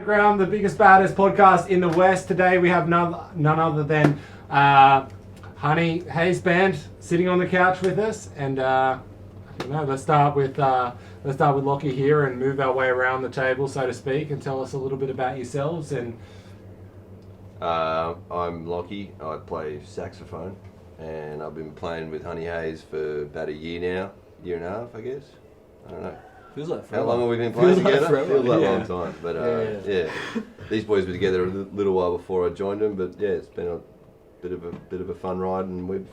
Underground, the biggest, baddest podcast in the West. Today we have none other than Honey Haze band sitting on the couch with us, and let's start with Lockie here and move our way around the table, so to speak, and tell us a little bit about yourselves. And I'm Lockie. I play saxophone, and I've been playing with Honey Haze for about a year and a half, I guess. I don't know. Feels like forever. How long have we been playing together? Feels like a long time. But yeah. These boys were together a little while before I joined them. But yeah, it's been a bit of a fun ride, and we've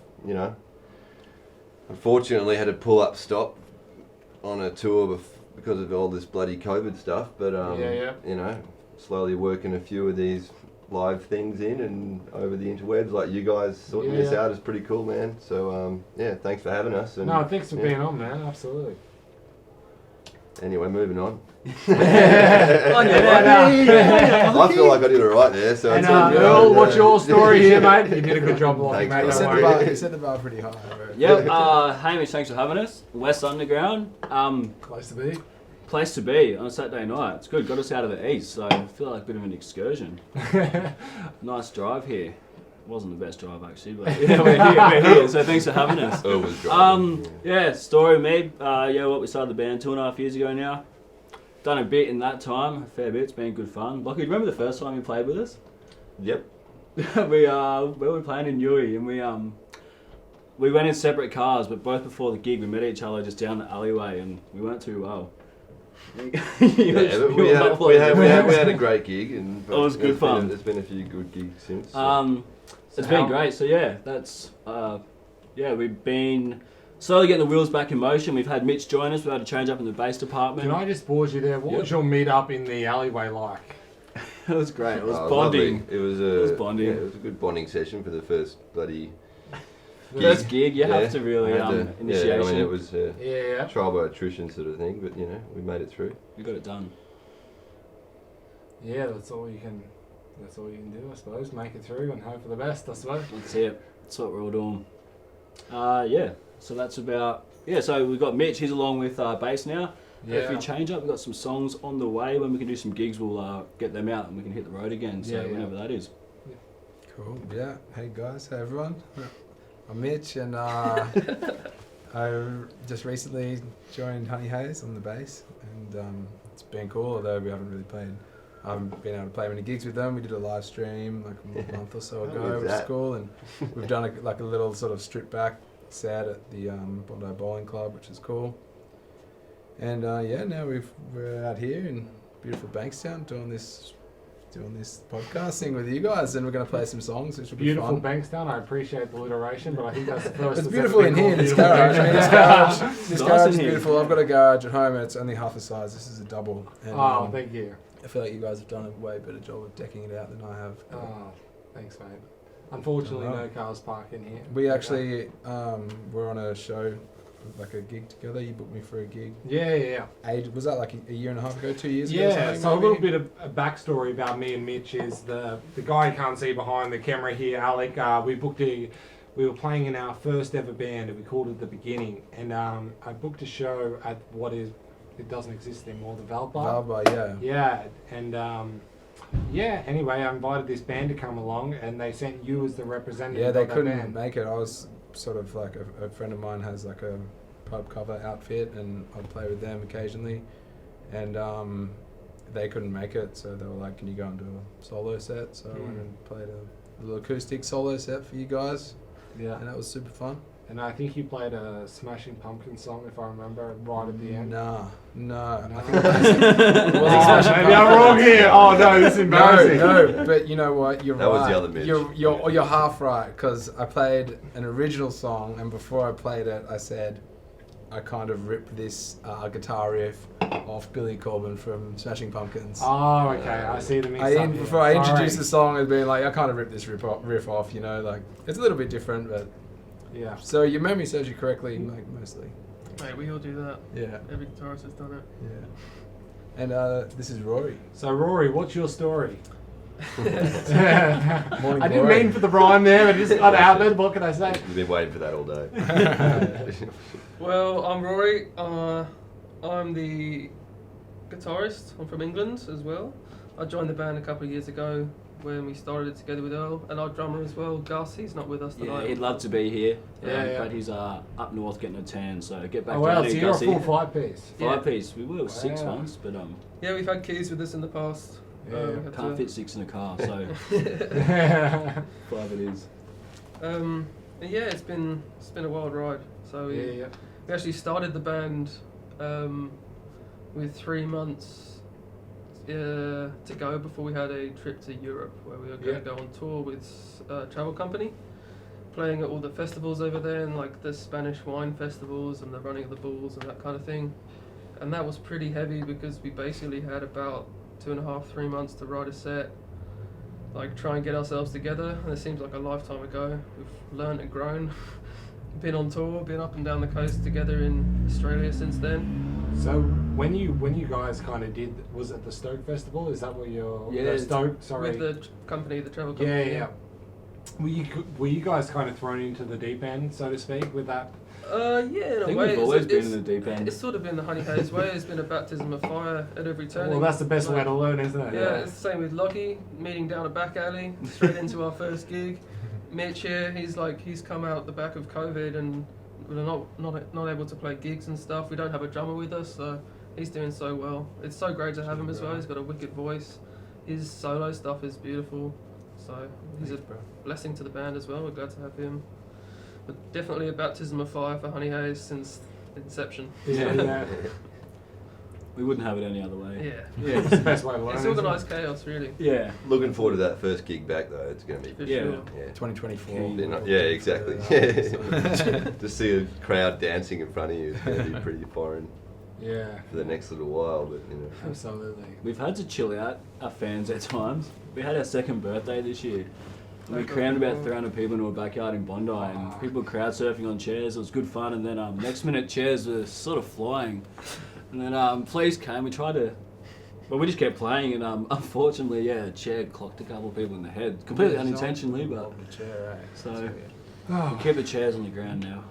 unfortunately had to pull up stop on a tour because of all this bloody COVID stuff. But slowly working a few of these live things in and over the interwebs, like you guys sorting this out is pretty cool, man. So thanks for having us. And, thanks for being on, man. Absolutely. Anyway, moving on. I feel like I did alright there. So and Earl, what's your story here, mate? You did a good job, Lockie, mate. You set the bar pretty high. Right? Yep. Hamish, thanks for having us. West Underground. Place to be on a Saturday night. It's good. Got us out of the east, so I feel like a bit of an excursion. Nice drive here. Wasn't the best drive actually, but we're here. So thanks for having us. Always driving. Story me. We started the band 2.5 years ago now. Done a bit in that time, a fair bit. It's been good fun. Lockie, remember the first time you played with us? Yep. we were playing in Newey, and we went in separate cars, but both before the gig we met each other just down the alleyway, and we weren't too well. We had a great gig, and it was good fun. There's been a few good gigs since. It's been great. So we've been slowly getting the wheels back in motion. We've had Mitch join us. We had to change up in the bass department. Can I just pause you there? What was your meet up in the alleyway like? It was great. It was bonding. It was bonding. Yeah, it was a good bonding session for the first bloody first gig. You have to really initiation. Yeah, I mean it was trial by attrition sort of thing, but we made it through. We got it done. Yeah, that's all you can do, I suppose. Make it through and hope for the best, I suppose. That's it. That's what we're all doing. So that's about... Yeah, so we've got Mitch. He's along with bass now. Yeah. If you change up, we've got some songs on the way. When we can do some gigs, we'll get them out and we can hit the road again. So whenever that is. Yeah. Cool. Yeah. Hey, guys. Hey, everyone. I'm Mitch, and I just recently joined Honey Haze on the bass, and it's been cool, although we haven't really played... I haven't been able to play many gigs with them. We did a live stream like a month or so ago, which is cool, and we've done a little sort of stripped back set at the Bondi Bowling Club, which is cool. And now we're out here in beautiful Bankstown doing this podcasting with you guys, and we're going to play some songs, which will be beautiful fun. Bankstown. I appreciate the alliteration, but I think that's the first. It's beautiful in here. This garage. This garage is beautiful. I've got a garage at home, and it's only half the size. This is a double. And, thank you. I feel like you guys have done a way better job of decking it out than I have. Thanks, mate. Unfortunately, no cars park in here. We actually were on a show, like a gig together. You booked me for a gig. Yeah. Was that like a year and a half ago, 2 years ago? Yeah, so a little bit of a backstory about me and Mitch is the guy you can't see behind the camera here, Alec. We were playing in our first ever band, and we called it The Beginning. And I booked a show at it doesn't exist anymore, the Valve Bar. Valve Bar, yeah. Yeah, and anyway, I invited this band to come along, and they sent you as the representative. Yeah, they couldn't make it. I was sort of like a friend of mine has like a pub cover outfit, and I'd play with them occasionally, and they couldn't make it, so they were like, "Can you go and do a solo set?" So I went and played a little acoustic solo set for you guys. Yeah, and that was super fun. And I think you played a Smashing Pumpkins song, if I remember, right at the end. No. I think maybe I'm wrong here. Oh no, this is embarrassing. No, but you know what? You're right. That was the other Mitch. You're half right, because I played an original song, and before I played it, I said I kind of ripped this guitar riff off Billy Corben from Smashing Pumpkins. Oh, okay. I see the mix up. Before I introduced the song, I'd been like, I kind of ripped this riff off. Like it's a little bit different, but. Yeah. So your memory serves you correctly, like mostly. Mate, we all do that. Yeah. Every guitarist has done it. Yeah. And this is Rory. So Rory, what's your story? Morning, I didn't mean for the rhyme there, but it just got out there. What can I say? You've been waiting for that all day. Well, I'm Rory. I'm the guitarist. I'm from England as well. I joined the band a couple of years ago when we started it together with Earl and our drummer as well, Gus. He's not with us tonight. Yeah, he'd love to be here, Yeah. but he's up north getting a tan, so get back Oh wow, down so here, you're a Gussie. full 5-piece. Five-piece. We were 6 Wow. once, but Yeah, we've had keys with us in the past. Yeah. We had can't to- fit 6 in a car, so Yeah. 5 it is. And yeah, it's been a wild ride. So we actually started the band with 3 months to go before we had a trip to Europe, where we were going to go on tour with a travel company, playing at all the festivals over there, and like the Spanish wine festivals and the Running of the Bulls and that kind of thing. And that was pretty heavy because we basically had about 2.5, 3 months to write a set, like try and get ourselves together. And it seems like a lifetime ago. We've learned and grown, been on tour, been up and down the coast together in Australia since then. So when you guys kind of did, was it the Stoke Festival? Is that what you're? Yeah, Stoke. Sorry. With the company, the travel company. Yeah. Were you guys kind of thrown into the deep end, so to speak, with that? Yeah, in I a think way. we've always been in the deep end. It's sort of been the Honey Haze way. It's been a baptism of fire at every turn. Well, that's the best way to learn, isn't it? Yeah, it's the same with Lockie, meeting down a back alley, straight into our first gig. Mitch here, he's come out the back of COVID and we're not able to play gigs and stuff. We don't have a drummer with us, so he's doing so well. It's so great to have him as well. He's got a wicked voice. His solo stuff is beautiful. So he's a blessing to the band as well. We're glad to have him. But definitely a baptism of fire for Honey Haze since inception. Yeah. We wouldn't have it any other way. Yeah, it's the best way to learn. It's organised chaos, really. Yeah. Looking forward to that first gig back though. It's going to be For Yeah. sure. yeah. 2024. Yeah, exactly. To see a crowd dancing in front of you is going to be pretty foreign Yeah, for the next little while, but you know. absolutely. We've had to chill out our fans at times. We had our second birthday this year. And we crammed about 300 people into a backyard in Bondi and people crowd surfing on chairs. It was good fun, and then next minute chairs were sort of flying. And then police came, we tried to... Well, we just kept playing, and unfortunately, a chair clocked a couple of people in the head. Completely unintentionally, but... So, we keep the chairs on the ground now.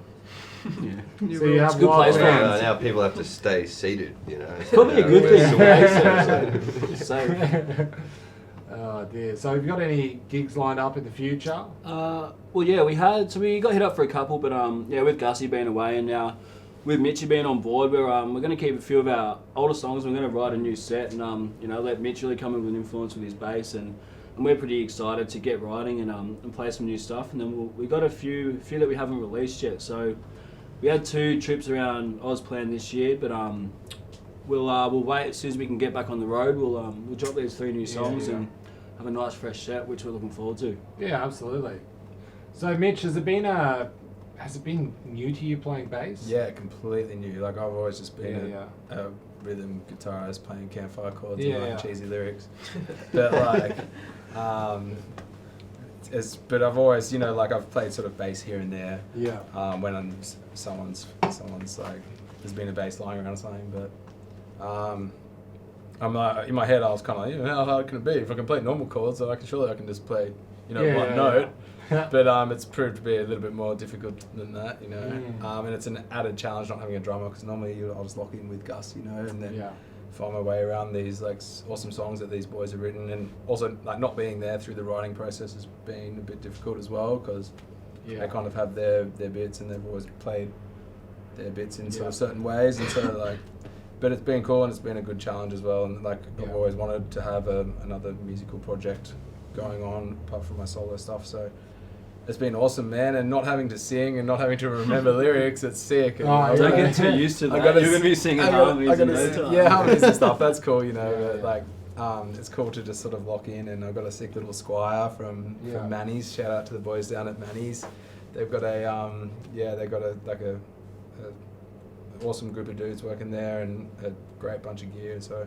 Yeah. So you have It's a good wild place for fans. Now people have to stay seated, you know. It's Probably a good thing. So, So, Oh dear. So have you got any gigs lined up in the future? well, yeah, we got hit up for a couple, but with Gussie being away and now with Mitchie being on board, we're going to keep a few of our older songs. We're going to write a new set and let Mitch really come in with influence with his bass, and we're pretty excited to get writing and play some new stuff. And then we got a few that we haven't released yet. So we had 2 trips around Oz planned this year, but we'll wait as soon as we can get back on the road. We'll drop these 3 new songs and have a nice fresh set, which we're looking forward to. Yeah, absolutely. So Mitch, has it been new to you playing bass? Yeah, completely new. Like I've always just been Yeah, a rhythm guitarist playing campfire chords Yeah, and yeah. cheesy lyrics. But like, but I've always, I've played sort of bass here and there. Yeah. When someone's like, there's been a bass lying around or something. But I'm like, in my head, I was kind of like, how hard can it be? If I can play normal chords, so surely I can just play, one note. Yeah. But it's proved to be a little bit more difficult than that, Mm. And it's an added challenge not having a drummer, because normally I'll just lock in with Gus, and then Yeah. find my way around these like awesome songs that these boys have written, and also like not being there through the writing process has been a bit difficult as well, because they kind of have their bits and they've always played their bits in sort of certain ways, and so like. But it's been cool and it's been a good challenge as well, and like I've always wanted to have another musical project going on apart from my solo stuff, so it's been awesome, man, and not having to sing and not having to remember lyrics, it's sick. And Oh, Don't get too used to that. You're going to be singing harmonies in no time. Yeah, harmonies and stuff, that's cool, Yeah, but yeah. like it's cool to just sort of lock in, and I've got a sick little squire from Manny's. Shout out to the boys down at Manny's. They've got a awesome group of dudes working there and a great bunch of gear, so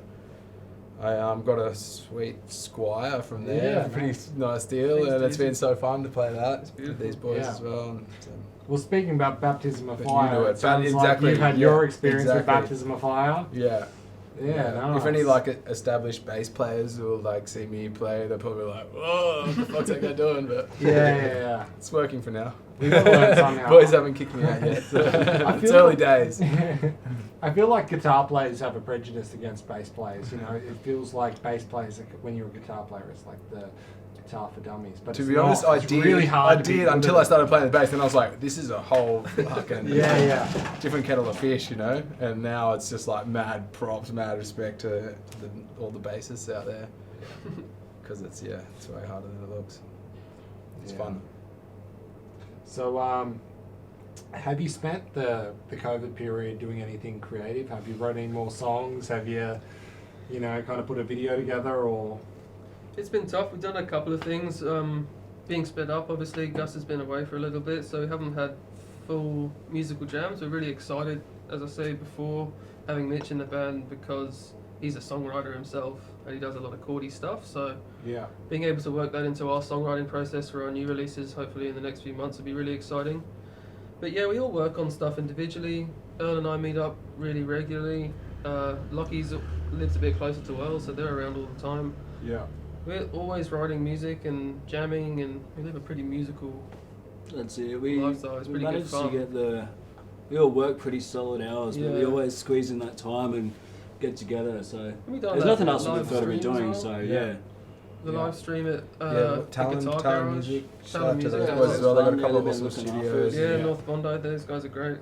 I got a sweet squire from there. Yeah, Pretty nice deal. Thanks, And it's dude. been so fun to play that with beautiful. these boys Yeah. as well. And so, Well, speaking about baptism of But you fire, do it. it sounds like Exactly, you've had yeah, your experience with exactly. baptism of fire. yeah, Yeah, nice. If any like established bass players will like see me play, they're probably like, "Whoa, what the fuck's that guy doing?" But yeah. it's working for now. We've got to learn somehow. Boys haven't kicked me out yet. So it's early days. I feel like guitar players have a prejudice against bass players. You know, it feels like bass players, when you're a guitar player, it's like the guitar for dummies. But to be honest, I did. Really hard I did until I started playing the bass, and I was like, "This is a whole fucking different kettle of fish," you know. And now it's just like mad props, mad respect to all the bassists out there, because it's way harder than it looks. It's fun. So, have you spent the COVID period doing anything creative? Have you wrote any more songs? Have you, kind of put a video together or? It's been tough. We've done a couple of things. Being split up, obviously, Gus has been away for a little bit, so we haven't had full musical jams. We're really excited, as I said before, having Mitch in the band because he's a songwriter himself and he does a lot of chordy stuff. So being able to work that into our songwriting process for our new releases, hopefully in the next few months, will be really exciting. But yeah, we all work on stuff individually. Earl and I meet up really regularly. Lockie's lives a bit closer to Earl, so they're around all the time. Yeah. We're always writing music and jamming, and we live a pretty musical lifestyle. It's pretty good fun. We all work pretty solid hours, but we always squeeze in that time and get together. So there's nothing else we prefer to be doing. So the live stream at Talent Music. Shout out to those guys boys as well. They got a couple of awesome studios. North Bondi. Those guys are great.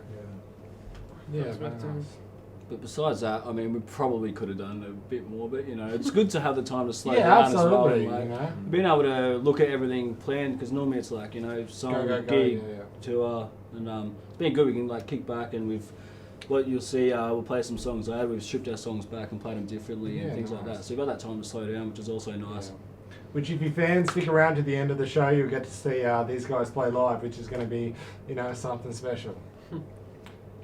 But besides that, I mean, we probably could have done a bit more, but it's good to have the time to slow down as well. And, being able to look at everything planned, because normally it's like, song, gig, tour, and it's been good. We can like kick back and what you'll see, we'll play some songs later. We've stripped our songs back and played them differently and things like that. So we've got that time to slow down, which is also nice. Which, if you fans stick around to the end of the show, you'll get to see these guys play live, which is going to be, something special.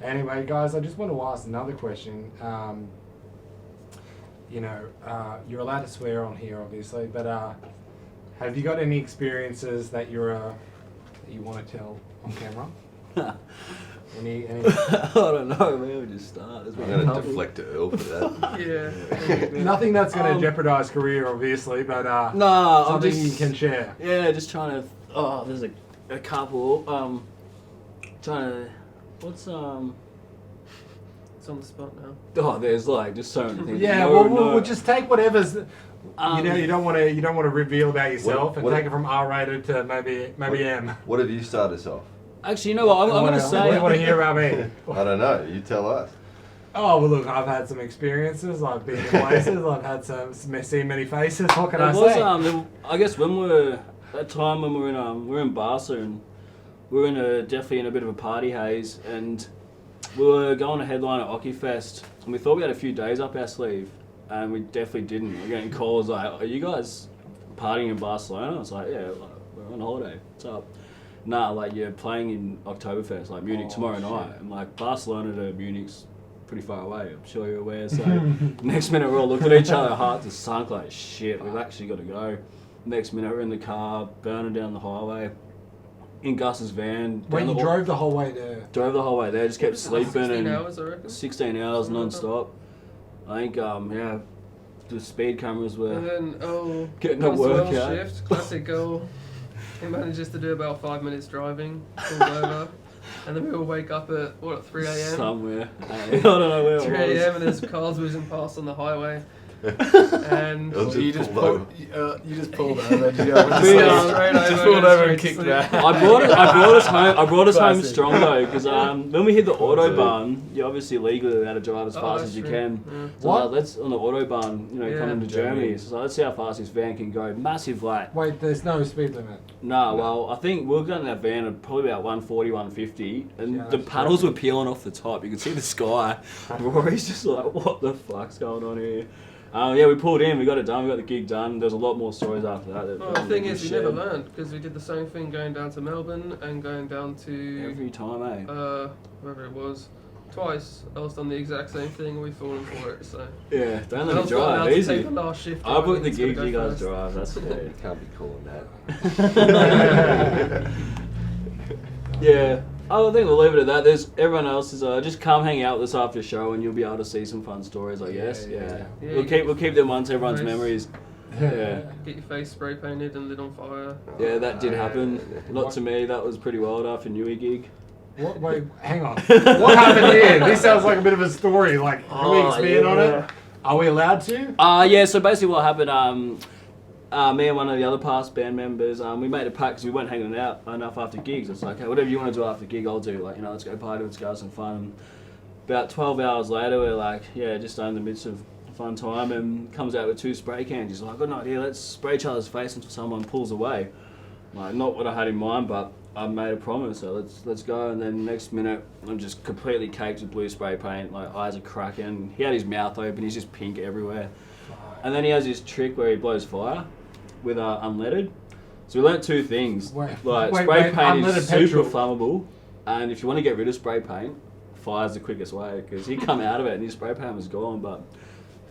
Anyway, guys, I just want to ask another question. You're allowed to swear on here, obviously, but have you got any experiences that you want to tell on camera? Any? I don't know, man. We just start. I'm going to deflect to Earl for that. Nothing that's going to jeopardise career, obviously, but something you can share. Yeah, just trying to. Oh, there's a couple. Trying to. What's It's on the spot now. Oh, there's just so many things. Yeah, we'll just take whatever's. You don't want to reveal about yourself and take it from R-rated to maybe M. What have you started us off? Actually, you know what? I'm going to say. What do you want to hear about me? I don't know. You tell us. Oh, well, look, I've had some experiences. I've been in places. I've had seen many faces. What can I say? I guess when we were in Barca and we were definitely in a bit of a party haze, and we were going to headline at Occifest, and we thought we had a few days up our sleeve, and we definitely didn't. We were getting calls like, "Are you guys partying in Barcelona?" I was like, "Yeah, we're on holiday. What's up?" Nah, you're playing in Oktoberfest, Munich tomorrow night. And Barcelona to Munich's pretty far away, I'm sure you're aware. So next minute we're all looking at each other, hearts are sunk like shit, we've actually got to go. Next minute we're in the car, burning down the highway, in Gus's van. When you drove the whole way there? Drove the whole way there, just kept sleeping. 16 hours, I reckon? 16 hours non-stop. I think, the speed cameras were and then, getting a workout. Shift, classic goal. He manages to do about 5 minutes driving, pulled over, and then we all wake up at 3 a.m. Somewhere. I don't know where 3 it was. a.m. and there's cars whizzing past on the highway. And you just pulled over. Just pulled over and kicked back. I brought us home strong though, because when we hit the autobahn, you're obviously legally allowed to drive as fast as you can. Yeah. So let's on the autobahn, coming to Germany. So let's see how fast this van can go. Massive Wait, there's no speed limit. No, well, I think we were going in that van at probably about 140, 150, and the panels were peeling off the top. You could see the sky. Rory's just like, what the fuck's going on here? We pulled in, we got it done, we got the gig done. There's a lot more stories after that. The thing is, we never learned, because we did the same thing going down to Melbourne and going down to... Every time, wherever it was. Twice, El's done the exact same thing and we've fallen for it, so... Yeah, don't let me drive, easy. Take the last shift I booked the gigs, you guys drive, that's fair. You can't be calling that. Yeah, I think we'll leave it at that. There's everyone else is just come hang out with us after the show, and you'll be able to see some fun stories. I guess. Yeah. We'll keep them ones everyone's memories. Yeah. Get your face spray painted and lit on fire. Yeah, that did happen. Not to me. That was pretty wild after Newey gig. What? Wait, hang on. What happened here? This sounds like a bit of a story. Like, can we expand on it? Are we allowed to? Yeah. So basically, what happened? Me and one of the other past band members, we made a pact because we weren't hanging out enough after gigs. It's like, hey, whatever you want to do after gig, I'll do. Like, let's go party, let's go have some fun. And about 12 hours later, we're like, just in the midst of a fun time, and comes out with 2 spray cans. He's like, I've got an idea, let's spray each other's face until someone pulls away. Like, not what I had in mind, but I made a promise, so let's go. And then next minute, I'm just completely caked with blue spray paint. Like, eyes are cracking. He had his mouth open. He's just pink everywhere. And then he has this trick where he blows fire with unleaded. So we learnt 2 things. Spray paint is super flammable, and if you want to get rid of spray paint, fire's the quickest way, because he come out of it and his spray paint was gone, but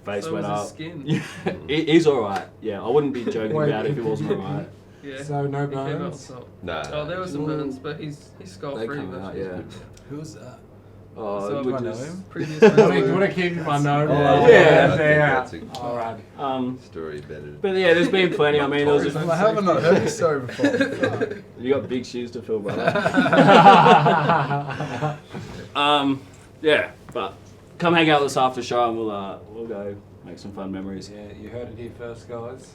face went up. Skin. He's alright. Yeah, I wouldn't be joking about it if he wasn't alright. Yeah. So no burns? No. Oh, there were some burns, but he's scar-free. They come out, yeah. Who's that? Oh, So we I know just- him. Previous You members. want to keep him unknown? Yeah. That's a Alright. story better. But yeah, there's been plenty. I mean, there was I haven't not heard this story before. you got big shoes to fill, brother. Yeah, but come hang out with us after show, and we'll go make some fun memories. Yeah, you heard it here first, guys.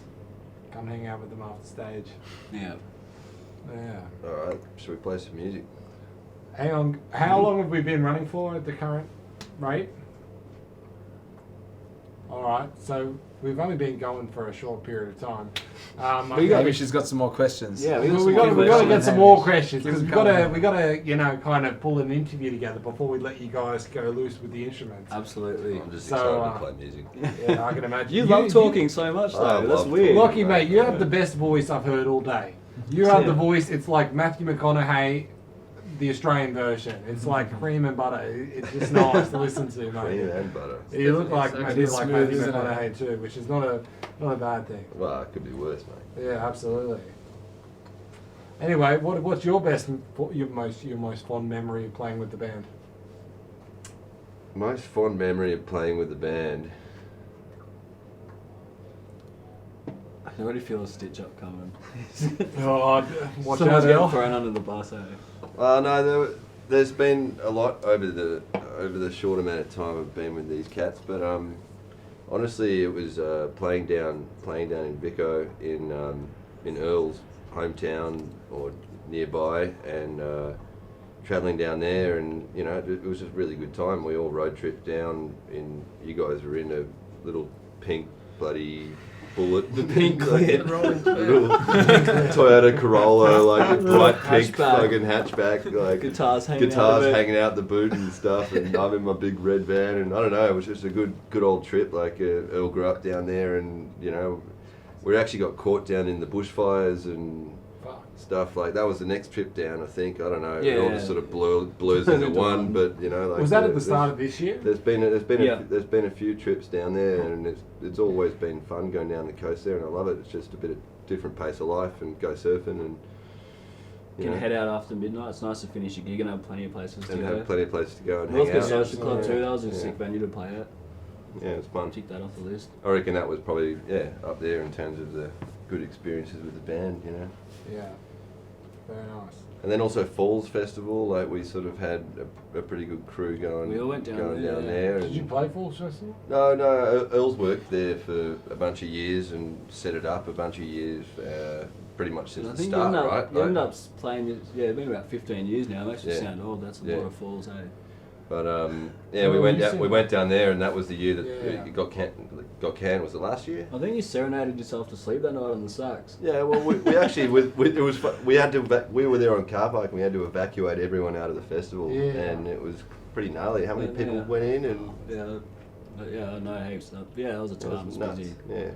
Come hang out with them after stage. Yeah. Yeah. Alright, should we play some music? Hang on, how long have we been running for at the current rate? Alright, so we've only been going for a short period of time. Hamish has got some more questions. Yeah, we got got to get some more questions, because Keep we them got to kind of pull an interview together before we let you guys go loose with the instruments. Absolutely. I'm just So, excited to play music. Yeah, I can imagine. You love talking so much, I though. That's love weird. Lockie, mate, you have the best voice I've heard all day. You have the voice. It's like Matthew McConaughey, the Australian version. It's like cream and butter. It's just nice to listen to, mate. Cream and butter. You look like It's maybe like smooth, Matthew isn't it? McConaughey too, which is not a bad thing. Well, it could be worse, mate. Yeah, absolutely. Anyway, what's your most fond memory of playing with the band? Most fond memory of playing with the band. I already feel a stitch up coming. Oh, watch Someone's out, getting Al. thrown under the bus, eh? No, there's been a lot over the short amount of time I've been with these cats, but honestly, it was playing down in Vico in Earl's hometown or nearby, and travelling down there, and it was just a really good time. We all road tripped down. You guys were in a little pink bloody Bullet, the pink Rolling little Toyota Corolla, like a bright pink Hatchback. fucking hatchback, like Guitars hanging out the boot and stuff, and I'm in my big red van, and I don't know, it was just a good old trip. Like Earl grew up down there, and we actually got caught down in the bushfires and stuff. Like that was the next trip down, I think. I don't know. It all just sort of blurs into one, but like Was that at the start of this year? There's been a few trips down there, and it's always been fun going down the coast there, and I love it. It's just a bit of different pace of life, and go surfing, and You can head out after midnight. It's nice to finish your gig and have plenty of places to and go. have plenty of places to go and hang Northcote out. Social Club Yeah. too. That was a Yeah. sick venue to play at. Yeah, it's fun. Tick that off the list. I reckon that was probably up there in terms of the good experiences with the band, Yeah. Very nice. And then also Falls Festival, like we sort of had a pretty good crew going. We all went down going there. down there. Did and you play Falls Festival? No, Earl's worked there for a bunch of years and set it up a bunch of years, pretty much since I the think start, you end up, right? You end Like, up playing. It's been about 15 years now. It makes you Yeah. sound old. That's a Yeah. lot of falls, eh? But Oh, we went down there, and that was the year that Yeah. it got canned. Was it last year? I think you serenaded yourself to sleep that night on the sax. Yeah, well, we actually it was we had to we were there on car park, and we had to evacuate everyone out of the festival, Yeah. and it was pretty gnarly. How many Yeah. people went in, and Yeah, I know heaps. Yeah, that was a it time. It was was nuts. busy. Yeah.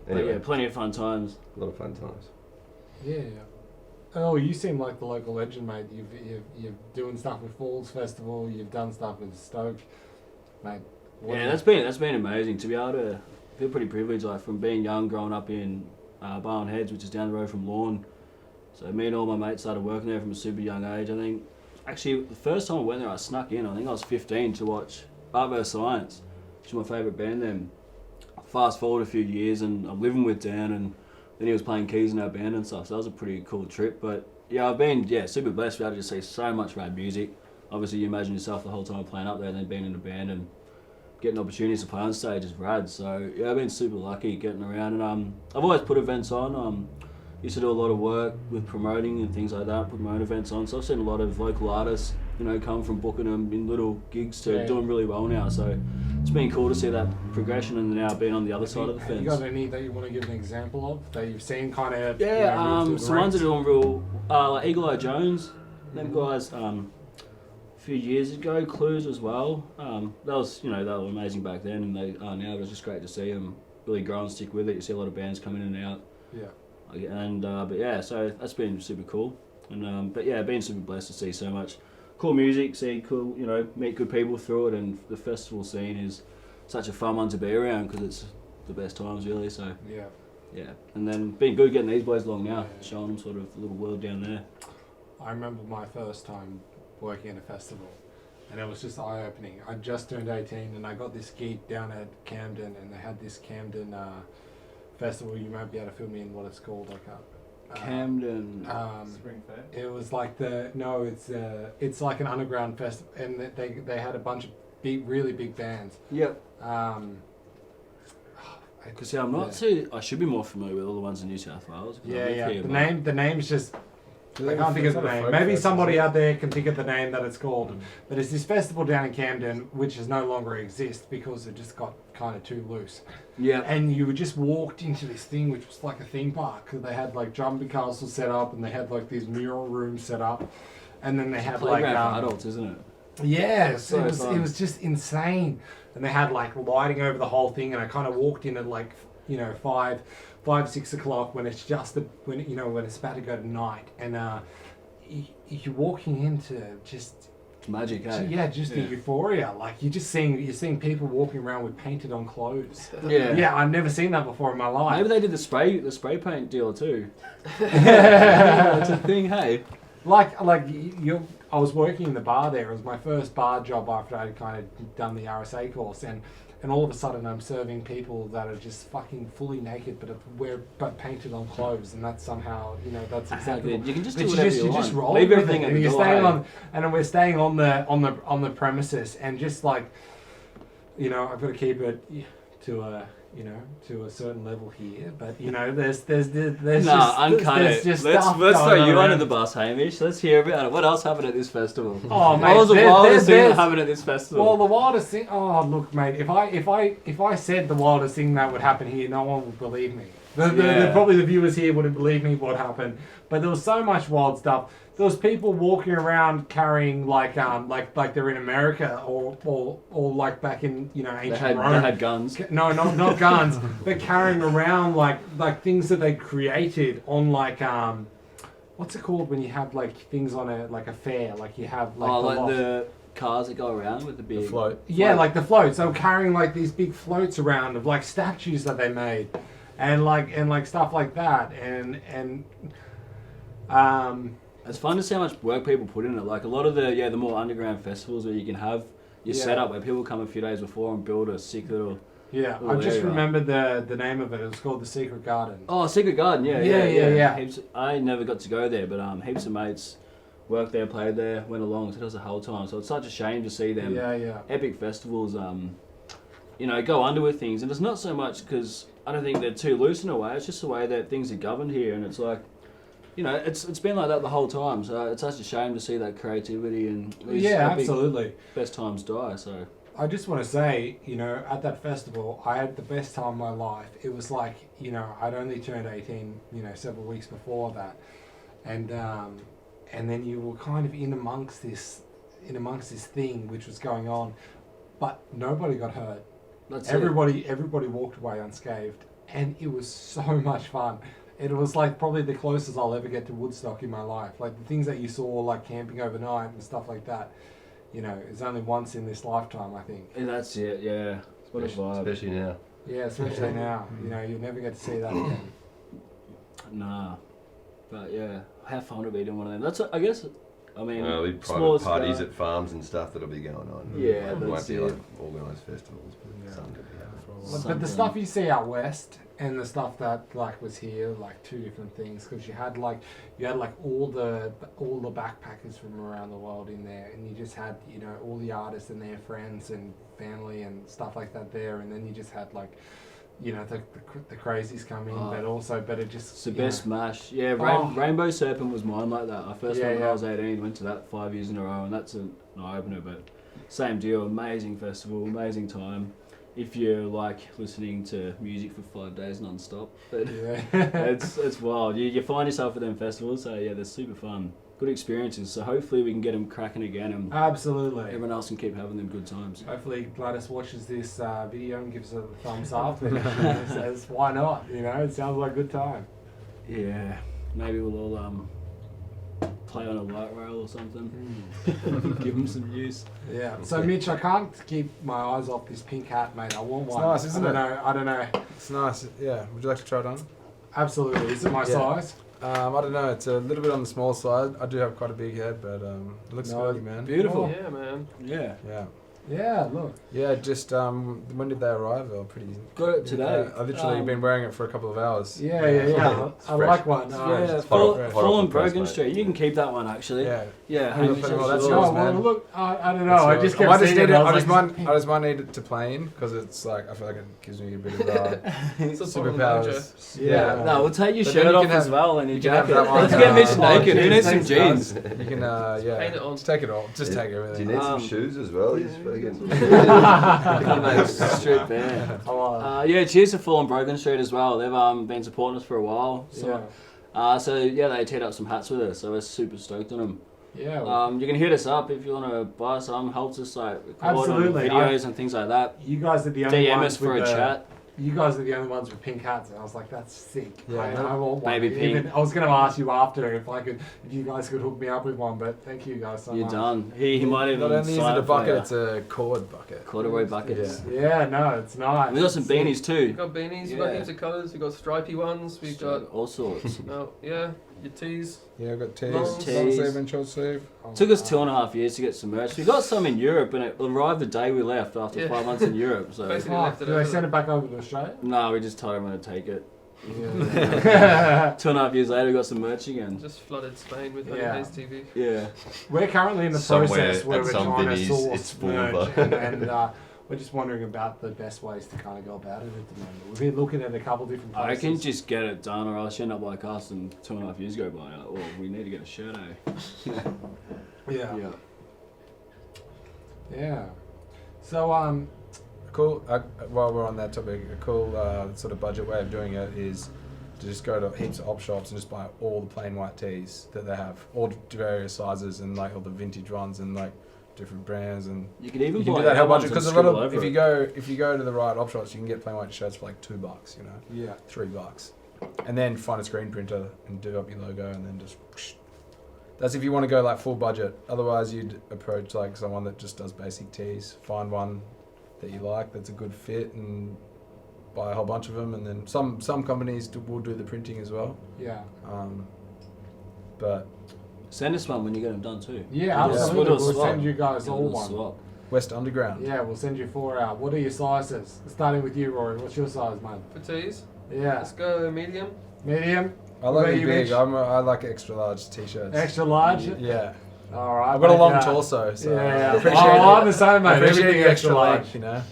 But Anyway, yeah, plenty of fun times. a lot of fun times. Yeah. Oh, you seem like the local legend, mate. You're doing stuff with Falls Festival. You've done stuff with Stoke, mate. Yeah, that's been amazing to be able to feel pretty privileged. Like from being young, growing up in Barwon Heads, which is down the road from Lorne, So me and all my mates started working there from a super young age. I think, actually, the first time I went there, I snuck in. I think I was 15 to watch Art vs Science, which is my favourite band then. Fast forward a few years, and I'm living with Dan, and then he was playing keys in our band and stuff. So that was a pretty cool trip. But yeah, I've been super blessed to be able to just see so much rad music. Obviously, you imagine yourself the whole time playing up there, and then being in a band and getting opportunities to play on stage is rad. So yeah, I've been super lucky getting around, and I've always put events on. Used to do a lot of work with promoting and things like that, put my own events on. So I've seen a lot of local artists, come from booking them in little gigs to doing really well now. So it's been cool to see that progression and now being on the other side of the fence. Have you got any that you want to give an example of that you've seen kind of? Yeah, some ones that are doing real, like Eagle Eye Jones, them guys. A few years ago, Clues as well. That was, they were amazing back then, and they are now. It was just great to see them really grow and stick with it. You see a lot of bands coming in and out. Yeah. And but yeah, so that's been super cool. And but yeah, been super blessed to see so much cool music, see cool, meet good people through it, and the festival scene is such a fun one to be around because it's the best times really. So yeah, and then been good getting these boys along now, showing them sort of the little world down there. I remember my first time working at a festival, and it was just eye-opening. I just turned 18 and I got this gig down at Camden, and they had this Camden festival. You might be able to fill me in what it's called, Camden Spring Fair. it was like it's like an underground festival, and they had a bunch of really big bands. Yep. Because I should be more familiar with all the ones in New South Wales. The name's just, I can't think of the name. Maybe somebody out there can think of the name that it's called. But it's this festival down in Camden, which has no longer exist because it just got kind of too loose. Yeah. And you just walked into this thing, which was like a theme park. They had like jumping castles set up, and they had like these mural rooms set up, and then they had like for adults, isn't it? Yes, it was just insane. And they had like lighting over the whole thing, and I kind of walked in at like 5-6 o'clock when it's just when it's about to go to night, and you're walking into just it's magic, eh? The euphoria. Like you're seeing people walking around with painted on clothes. Yeah, I've never seen that before in my life. Maybe they did the spray paint deal too. It's a thing, hey. I was working in the bar there. It was my first bar job after I'd kind of done the RSA course, and all of a sudden I'm serving people that are just fucking fully naked but painted on clothes, and that's somehow that's acceptable. You can just do whatever you want. Just roll Leave with everything it, at and the you're door. staying and we're staying on the premises, and just like I've got to keep it to a to a certain level here, but there's uncut it. Let's throw you under the bus, Hamish. Let's hear about it. What else happened at this festival? Oh, mate, what was the wildest thing that happened at this festival? Well, the wildest thing. Oh, look, mate. If I said the wildest thing that would happen here, no one would believe me. Probably the viewers here wouldn't believe me what happened. But there was so much wild stuff. There was people walking around carrying like they're in America or like back in ancient Rome. They had guns. No, not guns, but carrying around like things that they created on what's it called when you have like things on a fair, like you have the cars that go around with the big float. Yeah, like the floats. They were carrying like these big floats around of like statues that they made, and like stuff like that, and it's fun to see how much work people put in it. Like a lot of the more underground festivals where you can have your setup where people come a few days before and build a sick little. Yeah, I just remembered the name of it. It was called the Secret Garden. Oh, Secret Garden, yeah. Heaps, I never got to go there, but heaps of mates worked there, played there, went along. So it was the whole time. So it's such a shame to see them epic festivals, go under with things. And it's not so much because I don't think they're too loose in a way. It's just the way that things are governed here, and it's like. It's been like that the whole time, so it's such a shame to see that creativity and these absolutely best times die. So I just want to say, at that festival, I had the best time of my life. It was like, I'd only turned 18, several weeks before that, and then you were kind of in amongst this thing which was going on, but nobody got hurt. Everybody walked away unscathed, and it was so much fun. It was like probably the closest I'll ever get to Woodstock in my life. Like the things that you saw, like camping overnight and stuff like that, it's only once in this lifetime, I think. And that's it, yeah. What a vibe. Especially now. Yeah, especially now. You'll never get to see that again. Nah. But yeah, how fun would it be doing one of them? That's I guess. I mean, there'll be small private parties scale. at farms and stuff that'll be going on. Yeah, It won't that's be it. like organised festivals, but some could be happening. But the stuff you see out west and the stuff that like was here, like two different things, because you had like all the backpackers from around the world in there, and you just had all the artists and their friends and family and stuff like that there, and then you just had like the crazies come in, but it just it's the best mash. Yeah, Rainbow Serpent was mine like that. I first went when I was 18, went to that 5 years in a row, and that's an eye opener. But same deal, amazing festival, amazing time. If you're like listening to music for 5 days non-stop, but it's wild. You find yourself at them festivals, so yeah, they're super fun, good experiences. So hopefully we can get them cracking again, and absolutely everyone else can keep having them good times. Hopefully Gladys watches this video and gives it a thumbs up and says, "Why not?" It sounds like a good time. Yeah, maybe we'll all play on a light rail or something. Give them some use. Yeah. So Mitch, I can't keep my eyes off this pink hat, mate. I want one. It's nice, isn't it? I don't know. It's nice. Yeah. Would you like to try it on? Absolutely. Is it my size? I don't know. It's a little bit on the small side. I do have quite a big head, but it looks good, man. Beautiful. Yeah, man. Yeah. Yeah. Yeah. Look. Yeah. Just when did they arrive? Or pretty. Got it today. I've literally been wearing it for a couple of hours. Yeah. I fresh. like one. Yeah, It's full hot on off the press, Brogan mate. Street. You can keep that one actually. Yeah. Yeah. Hang on, Hamish, well, that's yours. yours, Oh, well, man. look. I don't know. I just kept seeing it. I I just might need it to play in because it's like I feel like it gives me a bit of It's a superpowers. Yeah. No, we'll take your But then shirt you off can as have- well and your you can have jacket. that one, Let's get Mitch naked. Who jeans, needs some thanks, jeans? You can Paint it on. just take it all. Just take Do you everything. need some shoes as well? He's fucking... Come back straight there. Yeah, cheers to Full on Brogan Street as well. They've been supporting us for a while. So, they teed up some hats with us, so we're super stoked on them. Yeah. You can hit us up if you want to buy some. Helps us like record Absolutely. videos and things like that. You guys are the only DM ones us for with a chat. You guys are the only ones with pink hats, and I was like, "That's sick." Yeah, I want one. baby pink. I was going to ask you after if you guys could hook me up with one, but thank you guys so You're much. done. He might even Not only is sign it a up for bucket, you. it's a cord bucket. Corduroy buckets. Yeah, no, it's nice. We got some Sick. beanies too. We've got beanies, we've got Yeah. heaps of colours, we've got stripy ones, we've got, all sorts. your tees. Yeah, I've got tees, Long long tees. sleeve and short sleeve. Took us 2.5 years to get some merch. We got some in Europe, and it arrived the day we left after Yeah. 5 months in Europe. So Basically Oh, left it do they over send it back over to Australia? no, we just told everyone to take it. Yeah. 2.5 years later, we got some merch again. Just flooded Spain with Honey Yeah. Haze TV. Yeah. We're currently in the Somewhere process where at we're some trying to Vinnies, source it's full of merch, and we're just wondering about the best ways to kind of go about it at the moment. We've been looking at a couple different I places. can just get it done, or else you end up like us and 2.5 years go by. Like, oh, we need to get a shirt, eh? Yeah. Yeah. Yeah. So, Cool. While we're on that topic, a cool sort of budget way of doing it is to just go to heaps of op shops and just buy all the plain white tees that they have, all various sizes and like all the vintage ones and like different brands, and You can even you can buy do that air whole ones budget and because a lot scribble of over if you go to the right op shops, you can get plain white shirts for like $2, yeah. $3, and then find a screen printer and do up your logo and then just. That's if you want to go like full budget. Otherwise, you'd approach like someone that just does basic tees. Find one that you like that's a good fit and buy a whole bunch of them. And then some companies will do the printing as well. Yeah. But Send us one when you get them done too. Yeah, We'll absolutely. do a We'll swap. send you guys Do a all little one. swap. West Underground. Yeah, we'll send you 4 out. What are your sizes? Starting with you, Rory. What's your size, mate? For tees, Yeah. let's go medium. Medium? I What like about it you, big. Mitch? I like extra large t-shirts. Extra large? Yeah. All right. I've got a mate, long yeah. torso, so Yeah, yeah. I appreciate Oh, it. I'm the same, mate. I appreciate Everything the extra large. length, you know.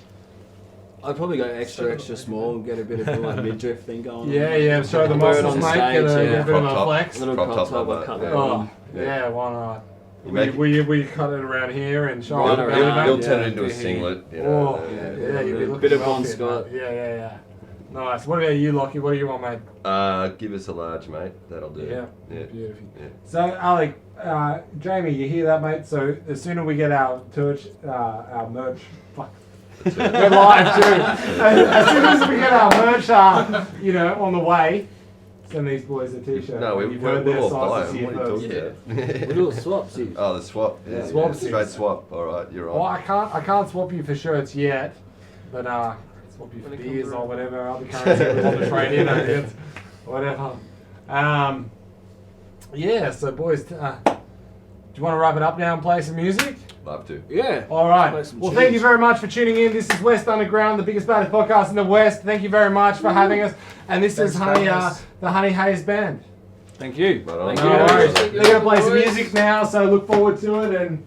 I'd probably go extra small and get a bit of a like midriff thing going on. Yeah, yeah. Show the Wear it muscles, on mate. stage, Get a yeah. bit of Crop a top. flex. Little Crop crop top top, like I'll cut that, that Oh, on. yeah, why not? You make Will you cut it around here and show Right the around, belly You'll button? turn yeah. it into a Yeah. singlet, you Oh, know. yeah, you'll be looking Bit of well Bon fit, Scott. mate. Yeah. Nice. What about you, Lockie? What do you want, mate? Give us a large, mate. That'll do. Yeah. Yeah. Beautiful. Yeah. So, Alec, Jamie, you hear that, mate? So, the sooner we get our merch, fuck, we're live too. As soon as we get our merch, on the way, send these boys a t-shirt. No, You've we'll heard their all buy sizes them. here What are you first. talking about? We'll do a swap, see. Oh, the swap. Yeah, Swap straight seats. swap. All right, you're Well, on. I can't swap you for shirts yet, but swap you for When it comes beers or around. whatever other currency we want to trade in. I guess. Whatever. Yeah, so boys, do you want to wrap it up now and play some music? Love to. Yeah. All right. Play some Well, tunes. thank you very much for tuning in. This is West Underground, the biggest, baddest podcast in the West. Thank you very much for having us. And this is Thanks, Honey, guys. the Honey Haze Band. Thank you. Right on. Thank No you. worries. Thank you, They're going to play some boys. music now, so look forward to it and